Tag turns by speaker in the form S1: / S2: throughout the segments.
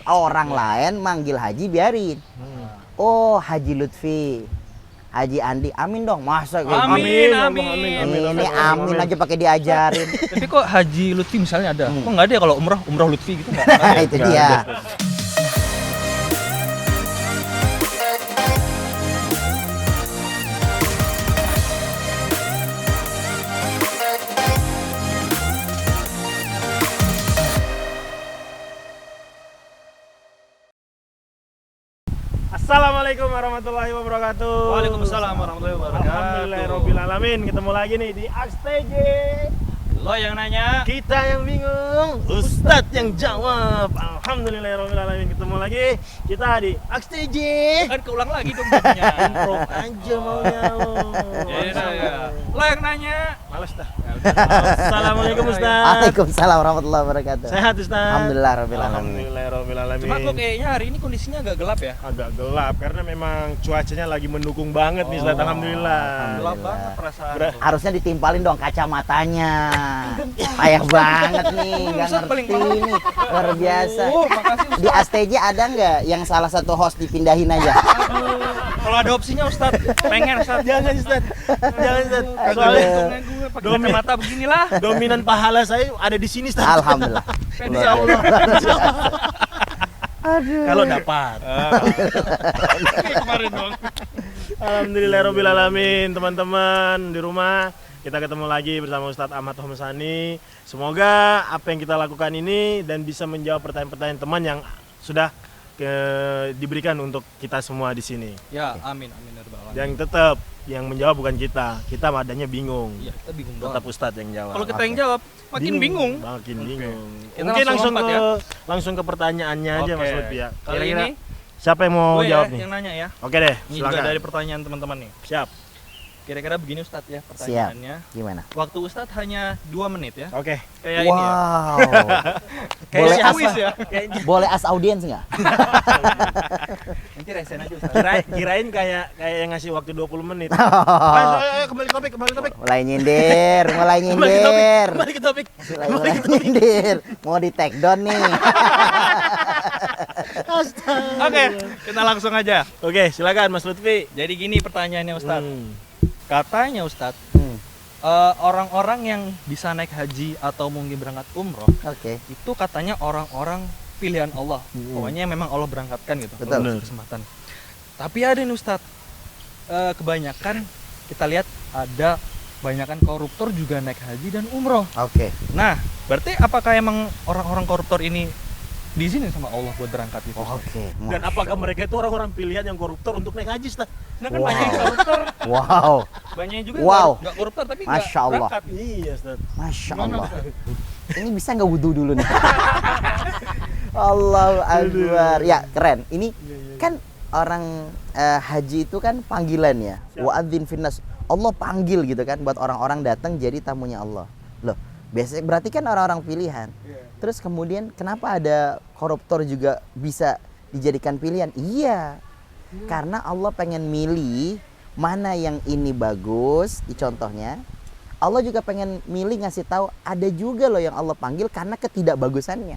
S1: Orang lain manggil Haji biarin. Oh, Haji Lutfi, Haji Andi, amin dong. Masa kayak
S2: Amin,
S1: gitu?
S2: amin.
S1: Ini amin aja pakai diajarin.
S2: Tapi kok Haji Lutfi misalnya ada? Kok nggak ada ya kalau umroh Lutfi gitu nggak?
S1: Itu dia.
S3: Assalamualaikum warahmatullahi wabarakatuh.
S2: Waalaikumsalam warahmatullahi wabarakatuh.
S3: Alhamdulillahirobbilalamin. Ketemu lagi nih di AXTJ.
S2: Lo yang nanya.
S3: Kita yang bingung, Ustadz yang jawab. Alhamdulillahirobbilalamin. Ketemu lagi kita di AXTJ.
S2: Kan keulang lagi dong jadinya.
S3: Improv aja maunya lo.
S2: Ya. Lo yang nanya.
S3: Males dah. Assalamualaikum Ustadz.
S1: Waalaikumsalam warahmatullahi wabarakatuh.
S3: Sehat Ustadz?
S1: Alhamdulillah rabbil alamin.
S3: Alhamdulillahirobbilalamin.
S2: Cuma kok kayaknya hari ini kondisinya agak gelap ya.
S3: Agak gelap karena memang cuacanya lagi mendukung banget nih Ustadz. Alhamdulillah.
S2: Gelap banget perasaan.
S1: Harusnya ditimpalin dong kacamatanya. Payah banget nih, nggak
S2: Ustadz paling
S1: ngerti
S2: parah.
S1: nih. Luar biasa.
S2: Makasih
S1: Di ASTJ ada nggak yang salah satu host dipindahin aja?
S2: Kalau ada opsinya Ustadz, pengen Ustadz.
S3: Jangan Ustadz. Jangan Ustadz.
S2: Kagak
S3: Soalnya
S2: untungnya gue pakai kacamata beginilah.
S3: dominan pahala saya ada di sini Ustadz.
S1: Alhamdulillah.
S2: Insya Allah.
S3: Kalau dapat.
S2: Kayak kemarin dong.
S3: Alhamdulillahirobbilalamin, teman-teman di rumah. Kita ketemu lagi bersama Ustadz Ahmad Homsani. Semoga apa yang kita lakukan ini dan bisa menjawab pertanyaan-pertanyaan teman yang sudah diberikan untuk kita semua di sini.
S2: Ya, amin ya rabbal alamin.
S3: Dan tetap yang menjawab bukan kita adanya bingung.
S2: Iya, kita bingung doang.
S3: Tetap Ustadz yang jawab.
S2: Kalau kita yang jawab, makin bingung.
S3: Makin bingung.
S2: Kita
S3: Mungkin
S2: langsung
S3: langsung ke pertanyaannya aja
S2: Oke.
S3: Mas Lutfi ya.
S2: Kali ini
S3: siapa yang mau
S2: gue
S3: jawab
S2: ya,
S3: nih?
S2: yang nanya ya.
S3: Oke deh,
S2: Ini juga
S3: silakan.
S2: dari pertanyaan teman-teman nih.
S3: Siap.
S2: Kira-kira begini Ustadz ya pertanyaannya.
S1: Gimana?
S2: Waktu Ustadz hanya 2 menit ya.
S3: Oke.
S2: Kayak ini ya.
S1: Wow.
S2: Kayak
S1: Boleh
S2: si
S1: asal-
S2: Awis ya.
S1: Boleh as audiens nggak?
S2: Nanti resen aja Ustadz.
S3: Kirain kayak yang ngasih waktu 20 menit.
S1: Oh.
S3: Ayo, kembali ke topik.
S1: Mulai nyindir.
S3: Kembali ke topik.
S1: Mulai nyindir. Mau di take down nih.
S2: Oke, kita langsung aja.
S3: Oke, silakan Mas Lutfi.
S2: Jadi gini pertanyaannya Ustadz. Katanya Ustadz,
S1: Hmm,
S2: orang-orang yang bisa naik haji atau mungkin berangkat umroh,
S1: Oke.
S2: itu katanya orang-orang pilihan Allah. Pokoknya memang Allah berangkatkan gitu.
S1: Betul.
S2: kalau dikasih kesempatan. Tapi ada nih Ustadz, kebanyakan kita lihat ada kebanyakan koruptor juga naik haji dan umroh.
S1: Oke.
S2: Nah, berarti apakah emang orang-orang koruptor ini diizinin sama Allah buat berangkat gitu?
S1: Oke.
S3: Dan apakah mereka itu orang-orang pilihan yang koruptor untuk naik haji, Ustaz?
S2: Nah kan
S1: Wow.
S2: banyak yang koruptor,
S1: Wow.
S2: banyak juga
S1: Wow.
S2: nggak koruptor tapi nggak
S1: Masya Allah.
S2: berangkat.
S3: Iya, Ustaz.
S1: Masya
S2: Gimana,
S1: Allah.
S2: Ustadz?
S1: Ini bisa nggak wudhu dulu nih? Allahu Akbar. Ya keren. Ini kan orang haji itu kan panggilan ya. Wa'adzin finnas. Allah panggil gitu kan buat orang-orang datang jadi tamunya Allah. Loh, biasanya berarti kan orang-orang pilihan. Terus kemudian kenapa ada koruptor juga bisa dijadikan pilihan? Iya. Karena Allah pengen milih mana yang ini bagus, di contohnya. Allah juga pengen milih ngasih tahu ada juga loh yang Allah panggil karena ketidakbagusannya.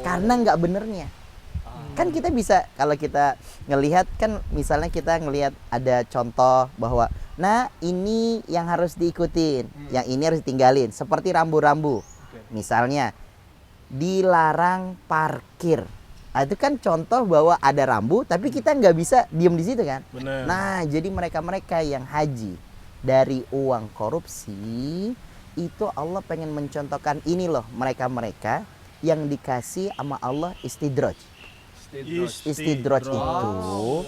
S1: Karena nggak benernya. Kan kita bisa kalau kita ngelihat kan misalnya kita ngelihat ada contoh bahwa nah ini yang harus diikutin, yang ini harus ditinggalin seperti rambu-rambu. Misalnya dilarang parkir. Nah, itu kan contoh bahwa ada rambu tapi kita nggak bisa diem di situ kan.
S3: Benar.
S1: Nah, jadi mereka-mereka yang haji dari uang korupsi itu Allah pengen mencontohkan ini loh mereka-mereka yang dikasih sama Allah istidraj. Istidraj itu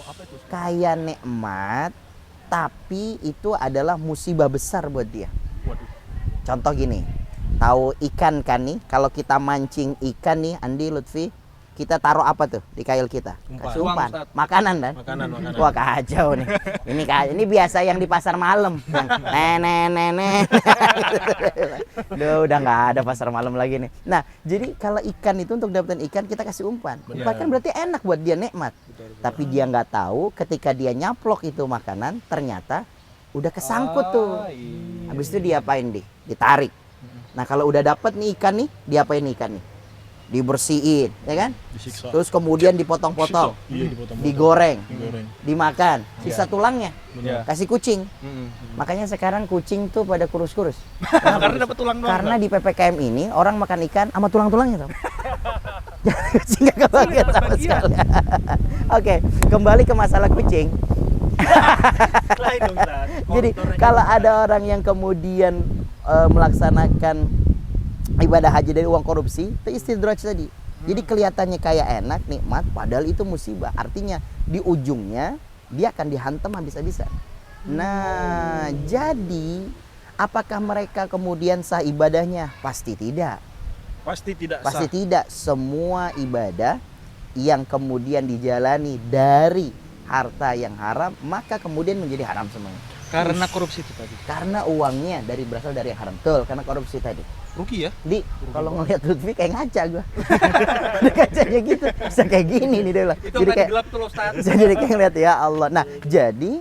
S1: kayak nikmat tapi itu adalah musibah besar buat dia. Contoh gini, tahu ikan kan nih, kalau kita mancing ikan nih Andi, Lutfi, kita taruh apa tuh di kail kita? Kasih
S2: Uang,
S1: umpan.
S2: Ustadz.
S1: Makanan kan?
S3: Makanan.
S1: Wah kacau nih. Ini biasa yang di pasar malam. Nenek. Duh, udah nggak ada pasar malam lagi nih. Nah, jadi kalau ikan itu untuk dapetin ikan kita kasih umpan. Umpan kan berarti enak buat dia, nikmat. Tapi dia nggak tahu ketika dia nyaplok itu makanan ternyata udah kesangkut tuh. Habis itu diapain Ditarik. Nah, kalau udah dapet nih ikan nih, diapain nih ikan nih? dibersihin, ya kan?
S3: Disiksa.
S1: Terus kemudian dipotong-potong,
S3: Iya, dipotong-potong.
S1: digoreng,
S3: Digoreng.
S1: dimakan, sisa tulangnya
S2: Iya.
S1: kasih kucing. Makanya sekarang kucing tuh pada kurus-kurus.
S2: Karena dapat tulang doang.
S1: Karena di PPKM ini orang makan ikan sama tulang-tulangnya tuh. Jadi kucing gak kebagian sama sekali. Oke, kembali ke masalah kucing.
S3: Lain dong, Ustaz.
S1: Jadi
S3: Koruptornya
S1: kalau
S3: kan.
S1: ada orang yang kemudian melaksanakan ibadah haji dari uang korupsi, itu istidraj tadi. Jadi kelihatannya kayak enak, nikmat, padahal itu musibah. Artinya di ujungnya dia akan dihantam habis-habisan. Nah, jadi apakah mereka kemudian sah ibadahnya? Pasti tidak.
S3: Pasti tidak
S1: Pasti
S3: sah.
S1: tidak. Semua ibadah yang kemudian dijalani dari harta yang haram, maka kemudian menjadi haram semuanya.
S2: Karena korupsi itu tadi.
S1: Karena uangnya berasal dari yang haram. Betul, karena korupsi tadi.
S2: Rugi ya?
S1: Di, kalau ngelihat Lutfi kayak ngaca gua. Ada kacanya gitu. Bisa kayak gini nih dia bilang.
S2: Itu
S1: Jadi
S2: kan
S1: kayak
S2: gelap tuh loh, Ustaz.
S1: bisa jadi kayak ngeliat ya Allah. Nah, jadi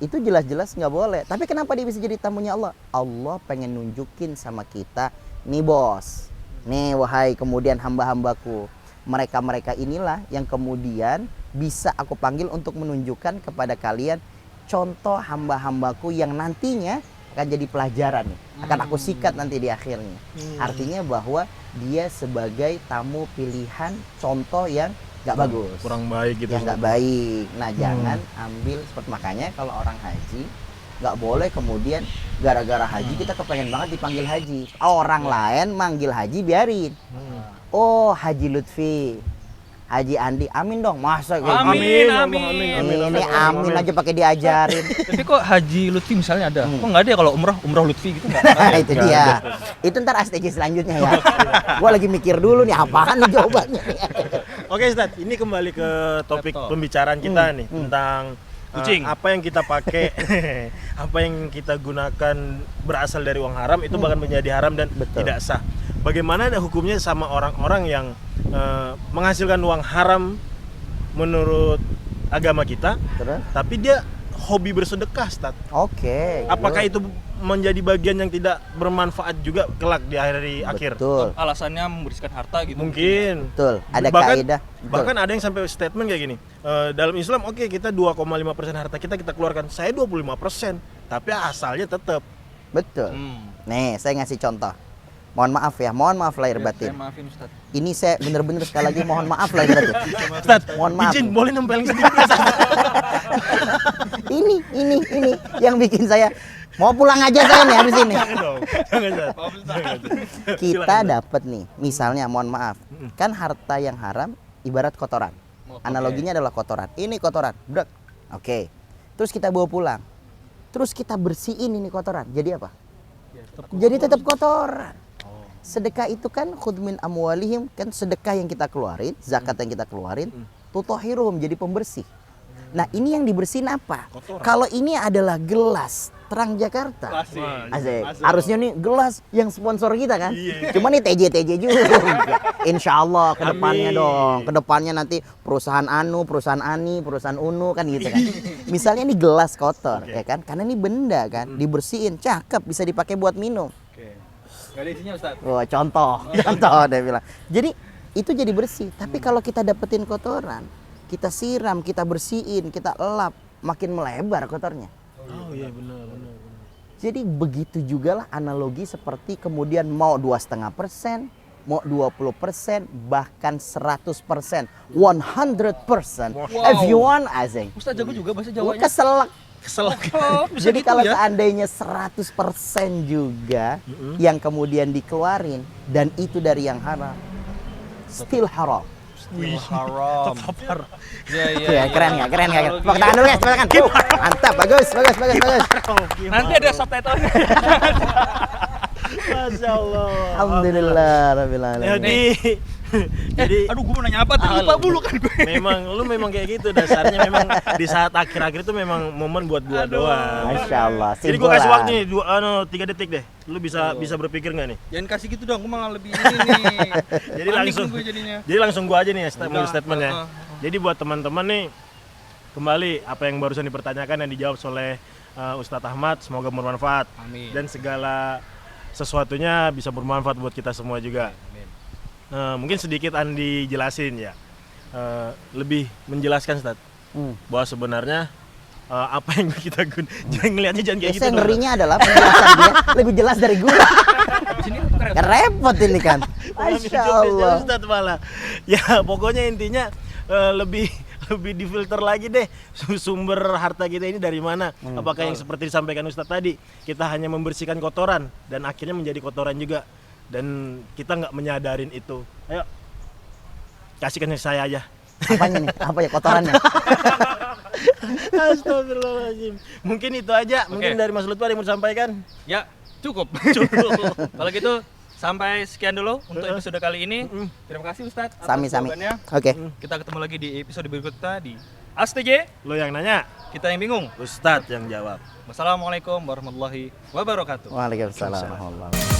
S1: itu jelas-jelas nggak boleh. Tapi kenapa dia bisa jadi tamunya Allah? Allah pengen nunjukin sama kita, nih bos. Nih wahai kemudian hamba-hambaku. Mereka-mereka inilah yang kemudian bisa aku panggil untuk menunjukkan kepada kalian contoh hamba-hambaku yang nantinya akan jadi pelajaran nih. Akan aku sikat nanti di akhirnya. Artinya bahwa dia sebagai tamu pilihan contoh yang nggak bagus,
S3: Kurang baik gitu.
S1: yang nggak
S3: Ustaz.
S1: baik. Nah jangan ambil seperti makanya kalau orang haji nggak boleh kemudian gara-gara haji kita kepengen banget dipanggil haji. Orang lain manggil haji biarin. Oh Haji Lutfi, Haji Andi, amin dong. Masa kayak
S2: Amin,
S1: gini?
S2: amin.
S1: Ini amin aja pakai diajarin.
S2: Tapi kok Haji Lutfi misalnya ada? Kok nggak ada ya kalau umroh Lutfi gitu nggak?
S1: Nah, itu dia. Itu ntar STG selanjutnya ya. Gua lagi mikir dulu nih apaan nih jawabannya.
S3: Oke, Ustaz, ini kembali ke topik
S2: Laptop.
S3: pembicaraan kita nih tentang
S2: Kucing.
S3: apa yang kita pakai, apa yang kita gunakan berasal dari uang haram itu bahkan menjadi haram dan
S1: Betul.
S3: tidak sah. Bagaimana ada hukumnya sama orang-orang yang menghasilkan uang haram menurut agama kita,
S1: Terus?
S3: tapi dia hobi bersedekah, Ustaz?
S1: Oke.
S3: Apakah itu menjadi bagian yang tidak bermanfaat juga kelak di hari akhir?
S1: Betul.
S2: Alasannya membersihkan harta gitu.
S3: Mungkin.
S1: Betul. Ada
S3: bahkan,
S1: kaidah. Betul.
S3: Bahkan ada yang sampai statement kayak gini. Dalam Islam oke, kita 2,5% harta kita keluarkan. Saya 25%, tapi asalnya tetap.
S1: Betul. Nih, saya ngasih contoh. Mohon maaf lahir batin.
S2: Maafin Ustaz.
S1: Ini saya bener-bener sekali lagi mohon maaf lahir batin.
S3: Ustaz,
S1: Mohon maaf.
S3: izin boleh nempelin sedikit Ustaz?
S1: ini yang bikin saya mau pulang aja saya nih habis ini.
S3: Jangan dong. Jangan, Ustaz. Jangan.
S1: Kita dapat nih, misalnya mohon maaf, kan harta yang haram ibarat kotoran. Analoginya adalah kotoran. Ini kotoran, brek. Oke. Terus kita bawa pulang. Terus kita bersihin ini kotoran. Jadi apa? Jadi tetap kotoran. Sedekah itu kan khudmin amwalihim, kan sedekah yang kita keluarin, zakat yang kita keluarin, tutahhiruhum, jadi pembersih. Nah, ini yang dibersihin apa?
S3: Kotoran.
S1: Kalau ini adalah gelas Terang Jakarta.
S2: Asik.
S1: Asik. Harusnya nih gelas yang sponsor kita kan.
S3: Iya.
S1: Cuma nih TJ juga. Insya Allah ke depannya
S3: Amin.
S1: dong. Ke depannya nanti perusahaan Anu, perusahaan Ani, perusahaan Unu kan gitu kan. Misalnya ini gelas kotor ya kan. Karena ini benda kan. Dibersihin, cakep, bisa dipakai buat minum.
S2: Oke. Nggak ada isinya Ustaz.
S1: Wah, contoh dia bilang. Jadi itu jadi bersih. Tapi kalau kita dapetin kotoran, kita siram, kita bersihin, kita elap, makin melebar kotornya.
S3: Oh iya benar.
S1: Jadi begitu juga lah analogi seperti kemudian mau 2,5%, mau 20%, bahkan 100%, 100%. If you want, asing.
S2: Ustaz jago juga bahasa
S1: Gua
S2: Jawanya.
S1: keselak.
S3: Kesel.
S2: Oh, bisa
S1: Jadi
S2: gitu
S1: kalau
S2: ya?
S1: seandainya 100% juga yang kemudian dikeluarin dan itu dari yang haram, still haram.
S3: Wih,
S2: Haram.
S3: terpapar.
S2: Iya, iya.
S1: Tuh ya, keren nggak? Keren nggak? Tepuk tangan dulu guys, tepuk tangan. Mantap, bagus.
S2: Nanti ada subtitle-nya.
S3: Masya Allah.
S1: Alhamdulillah, rabbil alamin.
S3: Jadi
S2: Aduh, gue mau nanya apa tuh? Lupa mulu kan gue.
S3: lu memang kayak gitu dasarnya, memang di saat akhir-akhir itu memang momen buat gua doang.
S1: Masya Allah.
S3: Jadi gua kasih waktu
S1: simpulan.
S3: nih 3 detik deh. Lu bisa berpikir nggak nih?
S2: Jangan kasih gitu dong, gue malah lebih ini nih.
S3: Jadi
S2: Panik
S3: langsung
S2: gue jadinya.
S3: Jadi langsung gua aja nih ya statement ya.
S2: Heeh.
S3: Jadi buat teman-teman nih, kembali apa yang barusan dipertanyakan dan dijawab oleh Ustadz Ahmad, semoga bermanfaat.
S2: Amin.
S3: Dan segala sesuatunya bisa bermanfaat buat kita semua juga.
S2: Amin.
S3: mungkin sedikit Andi jelasin ya. Lebih menjelaskan Ustaz bahwa sebenarnya apa yang kita jangan ngelihatnya jangan kayak gitu.
S1: Biasanya ngerinya adalah penjelasan dia lebih jelas dari gue.
S2: Habis ini keren.
S1: Kan repot ini kan. Masya Allah.
S3: Ustaz malah. Ya pokoknya intinya lebih difilter lagi deh sumber harta kita ini dari mana. Apakah yang seperti disampaikan Ustadz tadi, kita hanya membersihkan kotoran dan akhirnya menjadi kotoran juga, dan kita nggak menyadarin itu. Ayo kasihkan ke saya aja.
S1: Apanya nih? Apa ya kotorannya?
S3: Astagfirullahaladzim. Mungkin itu aja. Mungkin dari Mas Lutfi ada yang mau disampaikan.
S2: Ya, cukup. Kalau gitu sampai sekian dulu untuk episode kali ini. Terima kasih Ustadz atas
S1: Sami-sami.
S2: jawabannya.
S1: Oke.
S2: Kita ketemu lagi di episode berikutnya di ASTJ.
S3: Lo yang nanya,
S2: Kita yang bingung.
S3: Ustadz yang jawab.
S2: Wassalamualaikum warahmatullahi wabarakatuh.
S1: Waalaikumsalam warahmatullahi wabarakatuh.